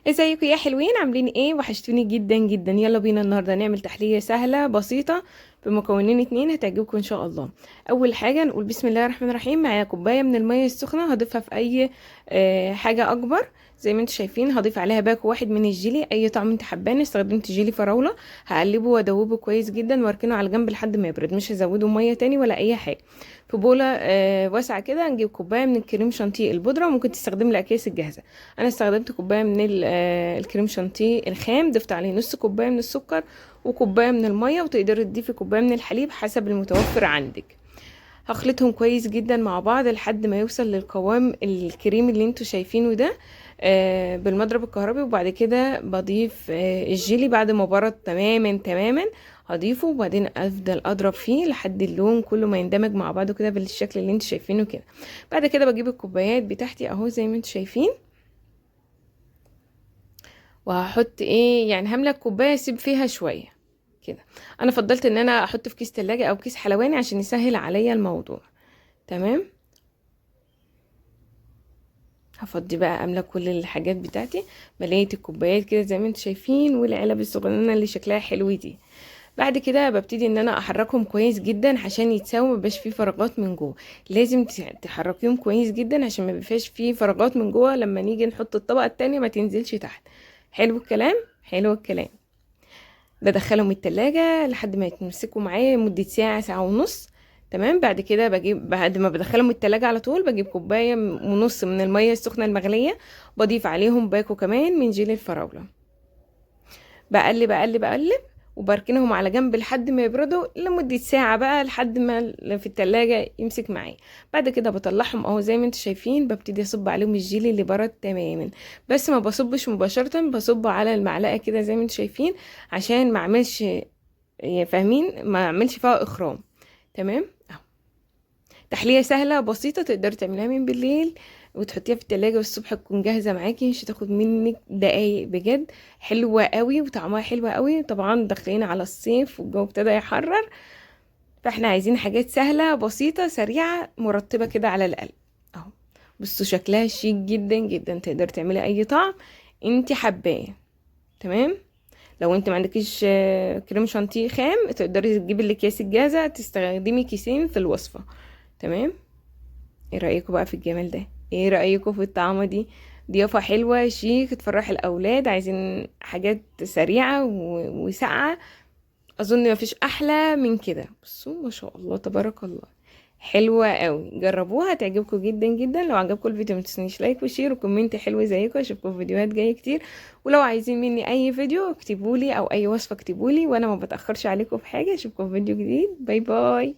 ازيكم يا حلوين؟ عاملين ايه؟ وحشتوني جدا جدا. يلا بينا النهارده نعمل تحليه سهله بسيطه بمكونين اتنين هتعجبكم ان شاء الله. اول حاجه نقول بسم الله الرحمن الرحيم. معايا كوبايه من الميه السخنه، هضيفها في اي حاجه اكبر زي ما انتم شايفين. هضيف عليها باكو واحد من الجيلي، اي طعم انت حباه. استخدمت جيلي فراوله. هقلبه وادوبه كويس جدا واركنه على جنب لحد ما يبرد، مش هزوده ميه تاني ولا اي حاجه. في بوله واسعه كده نجيب كوبايه من الكريم شانتيه البودره، وممكن تستخدم الاكياس الجاهزه. انا استخدمت كوبايه من الكريم شانتيه الخام، ضفت عليه نص كوبايه من السكر وكوبايه من الميه، وتقدري تضيفي كوبايه من الحليب حسب المتوفر عندك. هخلطهم كويس جدا مع بعض لحد ما يوصل للقوام الكريم اللي انتوا شايفينه ده بالمضرب الكهربي. وبعد كده بضيف الجيلي بعد ما برد تماما تماما. هضيفه وبعدين افضل اضرب فيه لحد اللون كله ما يندمج مع بعضه كده بالشكل اللي انتوا شايفينه كده. بعد كده بجيب الكوبايات بتاعتي اهو زي ما انتوا شايفين، وهحط ايه يعني، هملى الكوبايه اسيب فيها شويه كده. انا فضلت ان انا احط في كيس تلاجة او كيس حلواني عشان يسهل عليا الموضوع. تمام. هفضي بقى املى كل الحاجات بتاعتي. مليت الكوبايات كده زي ما انتم شايفين، والعلب الصغننه اللي شكلها حلو دي. بعد كده ببتدي ان انا احركهم كويس جدا عشان يتساووا، مبقاش فيه فراغات من جوه. لازم تحركيهم كويس جدا عشان ما يبقاش فيه فراغات من جوه لما نيجي نحط الطبقه التانية ما تنزلش تحت. حلو الكلام، حلو الكلام. بدخلهم التلاجة لحد ما يتمسكوا معايا مدة ساعة، ساعة ونص. تمام. بعد كده بجيب، بعد ما بدخلهم التلاجة على طول، بجيب كوباية ونص من المية السخنة المغلية. بضيف عليهم باكو كمان من جيلي الفراولة. بقلب اقلب اقلب وبركنهم على جنب لحد ما يبردوا لمدة ساعة بقى، لحد ما في التلاجة يمسك معايا. بعد كده بطلعهم اهو زي ما انتوا شايفين. ببتدي اصب عليهم الجيلي اللي برد تماما، بس ما بصبش مباشرة، بصب على المعلقة كده زي ما انتوا شايفين عشان ما اعملش، فاهمين، ما اعملش فيها اخرام. تمام اهو. تحلية سهلة بسيطة تقدري تعمليها من بالليل وتحطيها في التلاجة والصبح تكون جاهزة معاكي، مش هتاخد منك دقايق بجد. حلوة قوي وطعمها حلو قوي. طبعا داخلين على الصيف والجو ابتدى يحرر، فاحنا عايزين حاجات سهلة بسيطة سريعة مرطبة كده على القلب اهو. بصوا شكلها شيك جدا جدا. تقدر تعملي اي طعم انت حباه. تمام. لو انت ما عندكيش كريم شانتيه خام، تقدري تجيبي الاكياس الجاهزة تستخدمي كيسين في الوصفة. تمام. ايه رأيكم بقى في الجمال ده؟ ايه رأيكم في الطعمة دي؟ ضيافة حلوة شيك تفرح الأولاد، عايزين حاجات سريعة وساقعة. أظن مفيش أحلى من كده. بصوا ما شاء الله تبارك الله، حلوة قوي. جربوها هتعجبكم جدا جدا. لو عجبكم الفيديو ما تنسونيش لايك وشير وكومنت حلو زيكم. اشوفكم في فيديوهات جايه كتير. ولو عايزين مني اي فيديو اكتبولي او اي وصفه اكتبولي، وانا ما بتاخرش عليكم في حاجه. اشوفكم في فيديو جديد. باي باي.